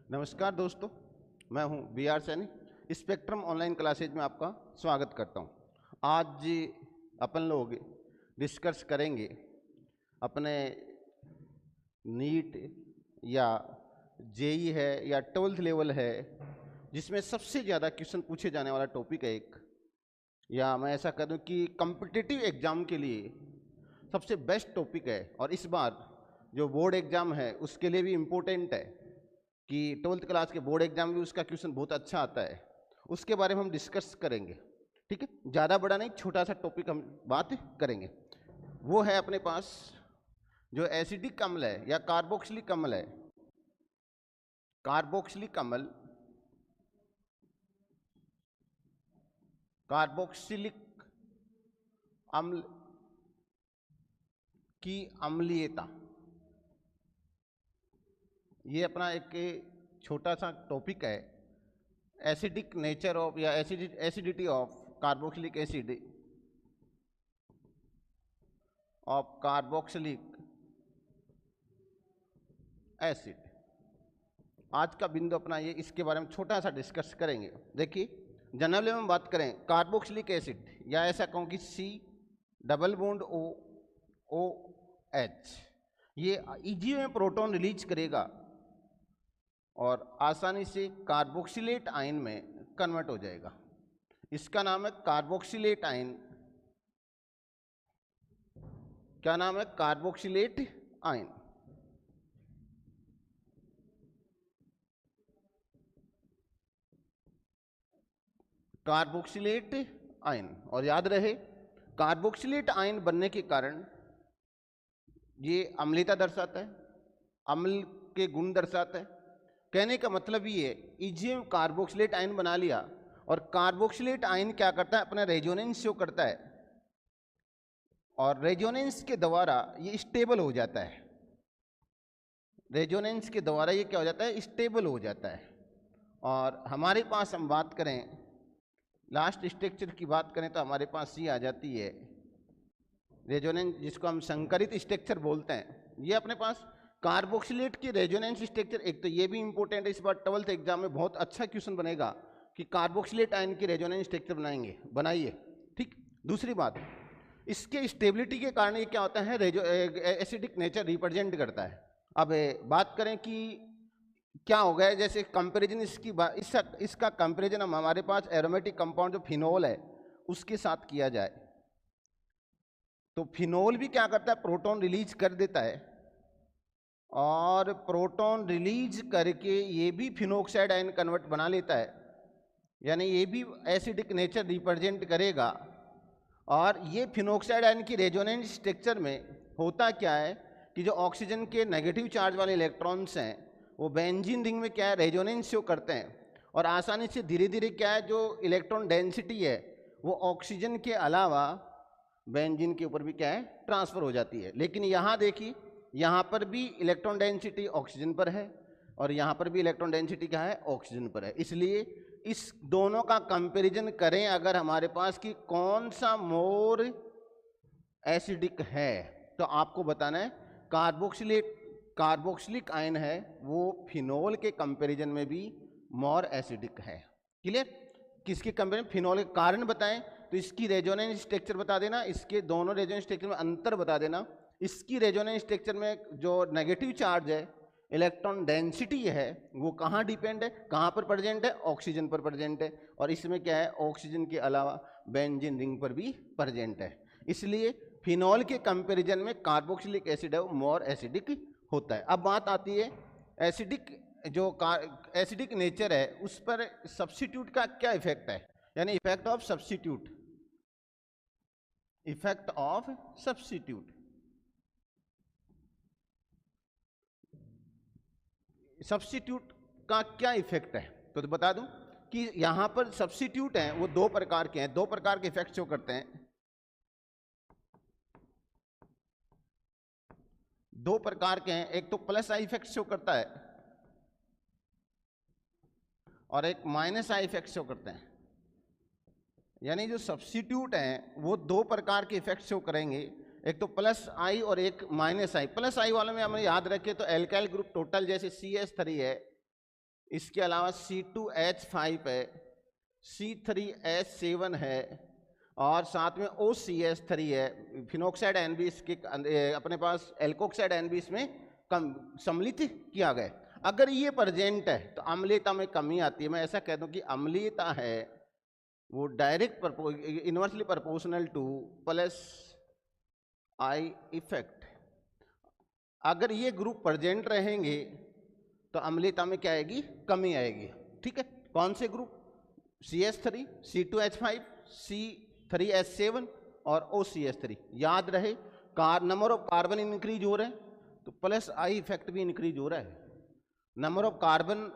नमस्कार दोस्तों, मैं हूं B R Saini. Spectrum online classes में आपका स्वागत करता हूं। आज अपन लोग डिस्कस करेंगे अपने नीट या जेई है या 12th लेवल है, जिसमें सबसे ज़्यादा क्वेश्चन पूछे जाने वाला टॉपिक है एक, या मैं ऐसा कह दूं कि कॉम्पिटिटिव एग्ज़ाम के लिए सबसे बेस्ट टॉपिक है। और इस बार जो बोर्ड एग्ज़ाम है उसके लिए भी इम्पोर्टेंट है कि 12th क्लास के बोर्ड एग्जाम में उसका क्वेश्चन बहुत अच्छा आता है। उसके बारे में हम डिस्कस करेंगे। ठीक है, ज़्यादा बड़ा नहीं, छोटा सा टॉपिक हम बात करेंगे। वो है अपने पास जो एसिडिक अम्ल है या कार्बोक्सिलिक अम्ल है। कार्बोक्सिलिक अम्ल की अम्लीयता, ये अपना एक छोटा सा टॉपिक है। एसिडिक नेचर ऑफ या एसिडिटी ऑफ कार्बोक्सिलिक एसिड। आज का बिंदु अपना ये, इसके बारे में छोटा सा डिस्कस करेंगे। देखिए, जनरल में बात करें कार्बोक्सिलिक एसिड, या ऐसा कहूँ कि C डबल बॉन्ड OH, ये इजी में प्रोटॉन रिलीज करेगा और आसानी से कार्बोक्सिलेट आयन में कन्वर्ट हो जाएगा। इसका नाम है कार्बोक्सिलेट आयन। क्या नाम है? Carboxylate ion. Carboxylate ion. और याद रहे, कार्बोक्सिलेट आयन बनने के कारण ये अम्लता दर्शाता है, अम्ल के गुण दर्शाता है। कहने का मतलब ये है, इजियम कार्बोक्सिलेट आयन बना लिया, और कार्बोक्सिलेट आयन क्या करता है? अपना रेजोनेंस शो करता है, और रेजोनेंस के द्वारा ये स्टेबल हो जाता है। रेजोनेंस के द्वारा ये क्या हो जाता है? स्टेबल हो जाता है। और हमारे पास हम बात करें लास्ट स्ट्रक्चर की बात करें तो हमारे पास ये आ जाती है रेजोनेंस, जिसको हम संकरित स्ट्रक्चर बोलते हैं। ये अपने पास कार्बोक्सिलेट की रेजोनेंस स्ट्रक्चर, एक तो ये भी इंपॉर्टेंट है, इस बार 12th एग्जाम में बहुत अच्छा क्वेश्चन बनेगा कि कार्बोक्सिलेट आयन की रेजोनेंस स्ट्रक्चर बनाइए। ठीक। दूसरी बात, इसके स्टेबिलिटी के कारण ये क्या होता है? एसिडिक नेचर रिप्रेजेंट करता है। अब बात करें कि क्या हो गया, जैसे कंपैरिजन इसका कंपैरिजन हम हमारे पास एरोमेटिक कंपाउंड जो फिनोल है उसके साथ किया जाए, तो फिनोल भी क्या करता है? प्रोटॉन रिलीज कर देता है, और प्रोटॉन रिलीज करके ये भी फिनोक्साइड आयन कन्वर्ट बना लेता है, यानी ये भी एसिडिक नेचर रिप्रेजेंट करेगा। और ये फिनोक्साइड आयन की रेजोनेंस स्ट्रक्चर में होता क्या है कि जो ऑक्सीजन के नेगेटिव चार्ज वाले इलेक्ट्रॉन्स हैं वो बेंजीन रिंग में क्या है? रेजोनेंस शो करते हैं, और आसानी से धीरे धीरे क्या है, जो इलेक्ट्रॉन डेंसिटी है वो ऑक्सीजन के अलावा बेंजीन के ऊपर भी क्या है? ट्रांसफर हो जाती है। लेकिन यहाँ देखिए, यहाँ पर भी इलेक्ट्रॉन डेंसिटी ऑक्सीजन पर है, और यहाँ पर भी इलेक्ट्रॉन डेंसिटी क्या है? ऑक्सीजन पर है। इसलिए इस दोनों का कंपैरिजन करें अगर हमारे पास कि कौन सा मोर एसिडिक है, तो आपको बताना है कार्बोक्सिलिक आयन है वो फिनोल के कंपैरिजन में भी मोर एसिडिक है। क्लियर? किसके कंपैरिजन? फिनोल के कारण बताएं तो इसकी रेजोनेंस स्ट्रक्चर बता देना, इसके दोनों रेजोनेंस स्ट्रक्चर में अंतर बता देना। इसकी रेजोनेंस स्ट्रक्चर में जो नेगेटिव चार्ज है, इलेक्ट्रॉन डेंसिटी है, वो कहाँ डिपेंड है? कहाँ पर प्रेजेंट है? ऑक्सीजन पर प्रेजेंट है। और इसमें क्या है? ऑक्सीजन के अलावा बेंजीन रिंग पर भी प्रेजेंट है। इसलिए फिनोल के कंपैरिजन में कार्बोक्सिलिक एसिड है वो मोर एसिडिक होता है। अब बात आती है एसिडिक नेचर है उस पर सब्स्टिट्यूट का क्या इफेक्ट है, यानी इफेक्ट ऑफ सब्स्टिट्यूट। सब्स्टिट्यूट का क्या इफेक्ट है? तो बता दूं कि यहां पर सब्स्टिट्यूट हैं वो दो प्रकार के हैं, दो प्रकार के इफेक्ट शो करते हैं। दो प्रकार के हैं, एक तो प्लस आई इफेक्ट शो करता है और एक माइनस आई इफेक्ट शो करते हैं। यानी जो सब्स्टिट्यूट हैं वो दो प्रकार के इफेक्ट शो करेंगे, एक तो प्लस आई और एक माइनस आई। प्लस आई वाले में हमें याद रखें तो एल्काइल ग्रुप टोटल जैसे CH3 है, इसके अलावा C2H5 है, C3H7 है, और साथ में OCH3 है। फिनोक्साइड आयन भी इसके अपने पास एल्कोक्साइड आयन भी इसमें कम सम्मिलित किया गया। अगर ये प्रेजेंट है तो अम्लीयता में कमी आती है। मैं ऐसा कह दूं कि अम्लीयता है वो direct inversely proportional two plus I effect. अगर ये ग्रुप प्रेजेंट रहेंगे तो अम्लीयता में क्या आएगी, कमी आएगी। ठीक है, कौन से ग्रुप, CH3, C2H5, C3H7 और OCH3। याद रहे नंबर ऑफ कार्बन इंक्रीज हो रहे हैं तो प्लस आई इफेक्ट भी इंक्रीज हो रहा है। नंबर ऑफ कार्बन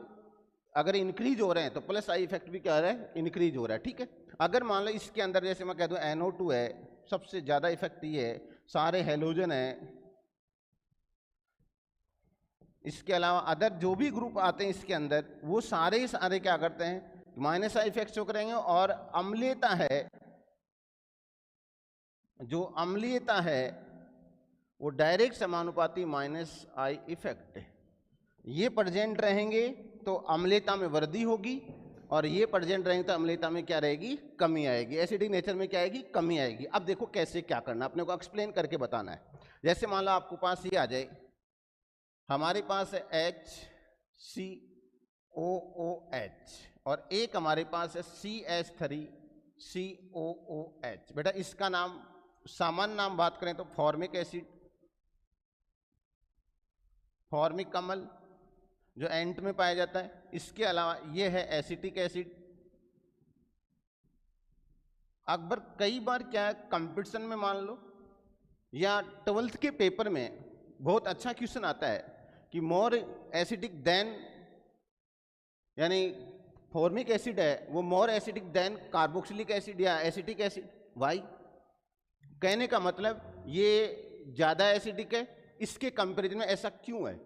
अगर इंक्रीज हो रहे हैं तो प्लस आई इफेक्ट भी क्या हो रहा है, इंक्रीज हो रहा है। ठीक है, अगर मान लो इसके अंदर जैसे मैं कह दूं NO2 है, सबसे ज्यादा इफेक्ट ये है, सारे हेलोजन है, इसके अलावा अदर जो भी ग्रुप आते हैं इसके अंदर वो सारे क्या करते हैं, माइनस आई इफेक्ट शो करेंगे। और अम्लीयता है, जो अम्लीयता है वो डायरेक्ट समानुपाती माइनस आई इफेक्ट है। ये प्रेजेंट रहेंगे तो अम्लीयता में वृद्धि होगी, और ये प्रेजेंट रहेंगे तो अम्लीयता में क्या रहेगी, कमी आएगी। एसिडिक नेचर में क्या आएगी, कमी आएगी। अब देखो कैसे क्या करना, अपने को एक्सप्लेन करके बताना है। जैसे मान लो आपको पास ये आ जाए, हमारे पास है HCOOH और एक हमारे पास है CH3COOH। बेटा इसका नाम सामान्य नाम बात करें तो फॉर्मिक एसिड, फॉर्मिक अम्ल जो एंट में पाया जाता है। इसके अलावा ये है एसिटिक एसिड। अकबर कई बार क्या है, कंपटीशन में मान लो या 12th के पेपर में बहुत अच्छा क्वेश्चन आता है कि मोर एसिडिक देन, यानी फॉर्मिक एसिड है वो more acidic then carboxylic acid या एसिटिक एसिड। वाई, कहने का मतलब ये ज्यादा एसिडिक है, इसके कंपैरिजन में ऐसा क्यों है,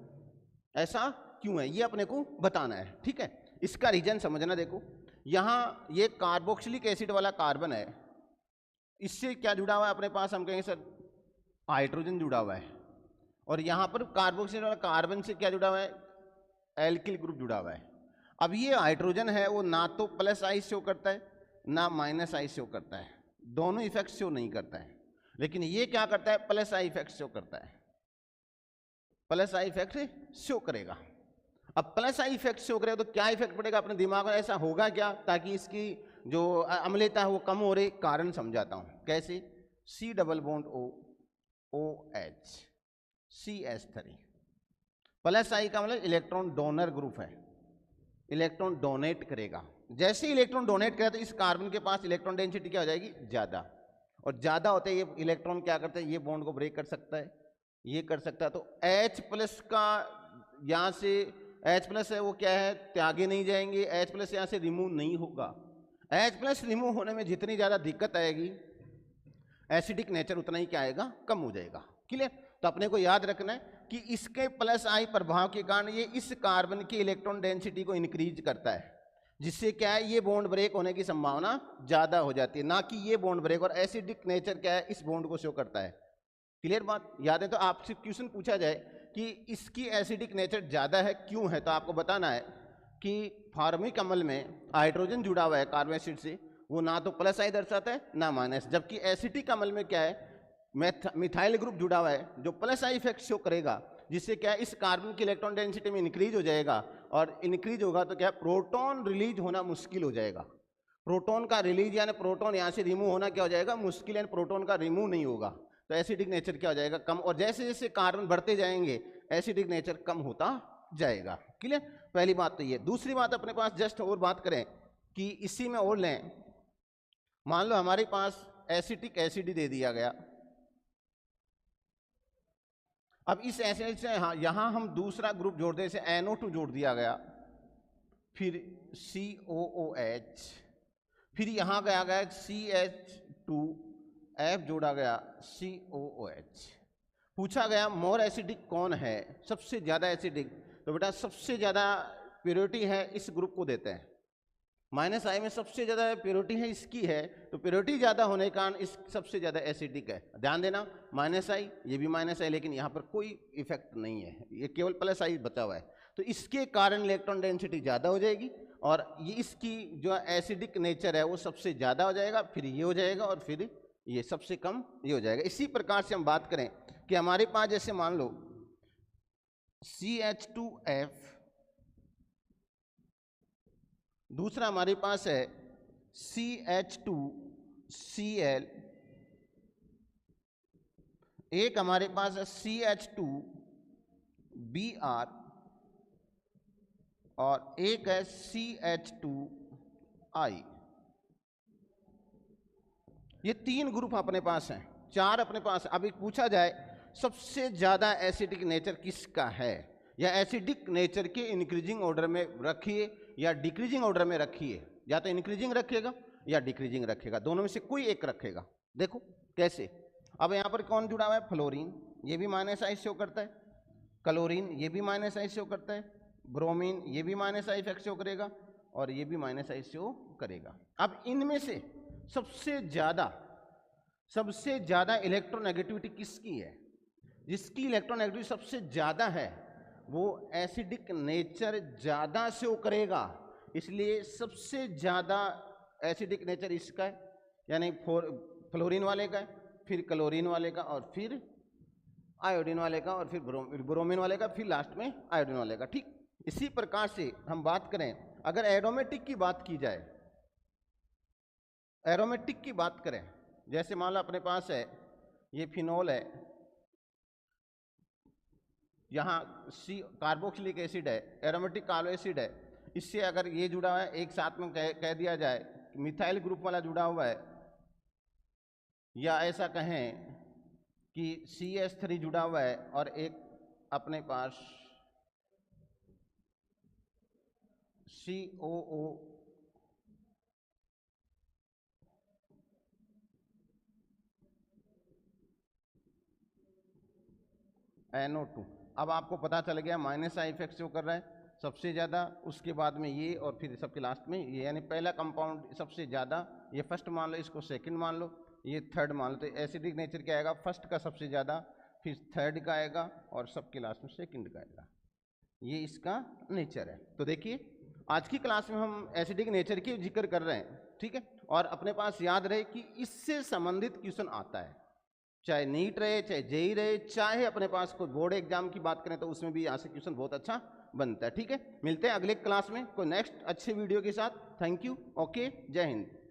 ऐसा क्यों है, ये अपने को बताना है। ठीक है, इसका रीजन समझना। देखो यहाँ ये कार्बोक्सिलिक एसिड वाला कार्बन है, इससे क्या जुड़ा हुआ है अपने पास, हम कहेंगे सर हाइड्रोजन जुड़ा हुआ है। और यहाँ पर कार्बोक्सिलिक वाला कार्बन से क्या जुड़ा हुआ है, एल्किल ग्रुप जुड़ा हुआ है। अब ये हाइड्रोजन है वो ना तो प्लस आई शो करता है ना माइनस आई शो करता है, दोनों इफेक्ट शो नहीं करता है। लेकिन ये क्या करता है, प्लस आई इफेक्ट शो करता है, प्लस आई इफेक्ट शो करेगा। अब प्लस आई इफेक्ट शो करेगा तो क्या इफेक्ट पड़ेगा अपने दिमाग में, ऐसा होगा क्या, ताकि इसकी जो अम्लीयता है वो कम हो रही, कारण समझाता हूं कैसे। C double bond O OH CH3 plus I का मतलब इलेक्ट्रॉन डोनर ग्रुप है, इलेक्ट्रॉन डोनेट करेगा। जैसे इलेक्ट्रॉन डोनेट करेगा तो इस कार्बन के पास इलेक्ट्रॉन डेंसिटी क्या हो जाएगी, ज्यादा, और ज्यादा होते ही ये इलेक्ट्रॉन क्या करता है, ये बॉन्ड को ब्रेक कर सकता है, ये कर सकता है। तो H प्लस का यहाँ से H प्लस है वो क्या है, त्यागे नहीं जाएंगे, H प्लस यहाँ से रिमूव नहीं होगा। H प्लस रिमूव होने में जितनी ज्यादा दिक्कत आएगी, एसिडिक नेचर उतना ही क्या आएगा, कम हो जाएगा। क्लियर। तो अपने को याद रखना है कि इसके प्लस आई प्रभाव के कारण ये इस कार्बन की इलेक्ट्रॉन डेंसिटी को इंक्रीज करता है, जिससे क्या है, ये बॉन्ड ब्रेक होने की संभावना ज्यादा हो जाती है, ना कि ये बॉन्ड ब्रेक। और एसिडिक नेचर क्या है, इस बॉन्ड को शो करता है। क्लियर बात, याद है। तो आपसे क्वेश्चन पूछा जाए कि इसकी एसिडिक नेचर ज्यादा है, क्यों है, तो आपको बताना है कि फॉर्मिक अम्ल में हाइड्रोजन जुड़ा हुआ है कार्बन एसिड से, वो ना तो प्लस आई दर्शाता है ना माइनस। जबकि एसिटिक अम्ल में क्या है, मिथाइल ग्रुप जुड़ा हुआ है जो प्लस आई इफेक्ट शो करेगा, जिससे क्या है, इस कार्बन की इलेक्ट्रॉन डेंसिटी में इंक्रीज हो जाएगा। और इंक्रीज होगा तो क्या, प्रोटॉन रिलीज होना मुश्किल हो जाएगा। प्रोटॉन का रिलीज यानी प्रोटॉन यहाँ से रिमूव होना क्या हो जाएगा, मुश्किल, यानी प्रोटॉन का रिमूव नहीं होगा। तो एसिडिक नेचर क्या हो जाएगा, कम। और जैसे जैसे कार्बन बढ़ते जाएंगे एसिडिक नेचर कम होता जाएगा। क्लियर। पहली बात तो ये। दूसरी बात अपने पास जस्ट और बात करें कि इसी में और लें, मान लो हमारे पास एसिटिक एसिड दे दिया गया। अब इस एसिड से यहां हम दूसरा ग्रुप जोड़ दें, जैसे NO2 जोड़ दिया गया, फिर COOH, फिर यहां गया CH2F जोड़ा गया COOH। पूछा गया मोर एसिडिक कौन है, सबसे ज्यादा एसिडिक। तो बेटा सबसे ज्यादा प्योरिटी है इस ग्रुप को देते हैं, माइनस आई में सबसे ज्यादा प्योरिटी है इसकी है, तो प्योरिटी ज्यादा होने के कारण इस सबसे ज्यादा एसिडिक है। ध्यान देना, माइनस आई, ये भी माइनस आई, लेकिन यहाँ पर कोई इफेक्ट नहीं है, ये केवल प्लस आई बचा हुआ है। तो इसके कारण इलेक्ट्रॉन डेंसिटी ज़्यादा हो जाएगी और ये इसकी जो एसिडिक नेचर है वो सबसे ज़्यादा हो जाएगा, फिर ये हो जाएगा और फिर ये सबसे कम ये हो जाएगा। इसी प्रकार से हम बात करें कि हमारे पास जैसे मान लो CH2F, दूसरा हमारे पास है CH2Cl, एक हमारे पास है CH2Br और एक है CH2I। ये 3 ग्रुप अपने पास हैं, 4 अपने पास। अब एक पूछा जाए सबसे ज्यादा एसिडिक नेचर किसका है, या एसिडिक नेचर के इंक्रीजिंग ऑर्डर में रखिए या डिक्रीजिंग ऑर्डर में रखिए, या तो इंक्रीजिंग रखेगा या डिक्रीजिंग रखेगा, दोनों में से कोई एक रखेगा। देखो कैसे। अब यहाँ पर कौन जुड़ा हुआ है, फ्लोरीन, ये भी -I शो करता है, क्लोरीन ये भी -I शो करता है, ब्रोमीन ये भी -I शो करेगा और ये भी -I शो करेगा। अब इनमें से सबसे ज्यादा इलेक्ट्रोनेगेटिविटी किसकी है, जिसकी इलेक्ट्रोनेगेटिविटी सबसे ज्यादा है वो एसिडिक नेचर ज्यादा शो करेगा, इसलिए सबसे ज्यादा एसिडिक नेचर इसका है, यानी फ्लोरीन वाले का है, फिर क्लोरीन वाले का और फिर आयोडीन वाले का और फिर ब्रोमीन वाले का, फिर लास्ट में आयोडीन वाले का। ठीक इसी प्रकार से हम बात करें, अगर एरोमेटिक की बात की जाए, एरोमेटिक की बात करें, जैसे मान लो अपने पास है ये फिनोल है, यहाँ कार्बोक्सिलिक एसिड है, एरोमेटिक कार्बो एसिड है, इससे अगर ये जुड़ा है एक साथ में कह दिया जाए मिथाइल ग्रुप वाला जुड़ा हुआ है, या ऐसा कहें कि CH3 जुड़ा हुआ है और एक अपने पास COO NO2। अब आपको पता चल गया -I इफेक्ट शो कर रहा है सबसे ज़्यादा, उसके बाद में ये और फिर सबके लास्ट में ये, यानी पहला कंपाउंड सबसे ज़्यादा, ये फर्स्ट मान लो, इसको सेकंड मान लो, ये थर्ड मान लो। तो एसिडिक नेचर क्या आएगा, फर्स्ट का सबसे ज़्यादा, फिर थर्ड का आएगा और सबके लास्ट में सेकंड का आएगा। ये इसका नेचर है। तो देखिए आज की क्लास में हम एसिडिक नेचर की जिक्र कर रहे हैं, ठीक है। और अपने पास याद रहे कि इससे संबंधित क्वेश्चन आता है, चाहे नीट रहे, चाहे जेई रहे, चाहे अपने पास कोई बोर्ड एग्जाम की बात करें तो उसमें भी यहाँ से क्वेश्चन बहुत अच्छा बनता है, ठीक है। मिलते हैं अगले क्लास में कोई नेक्स्ट अच्छे वीडियो के साथ। थैंक यू, ओके, जय हिंद।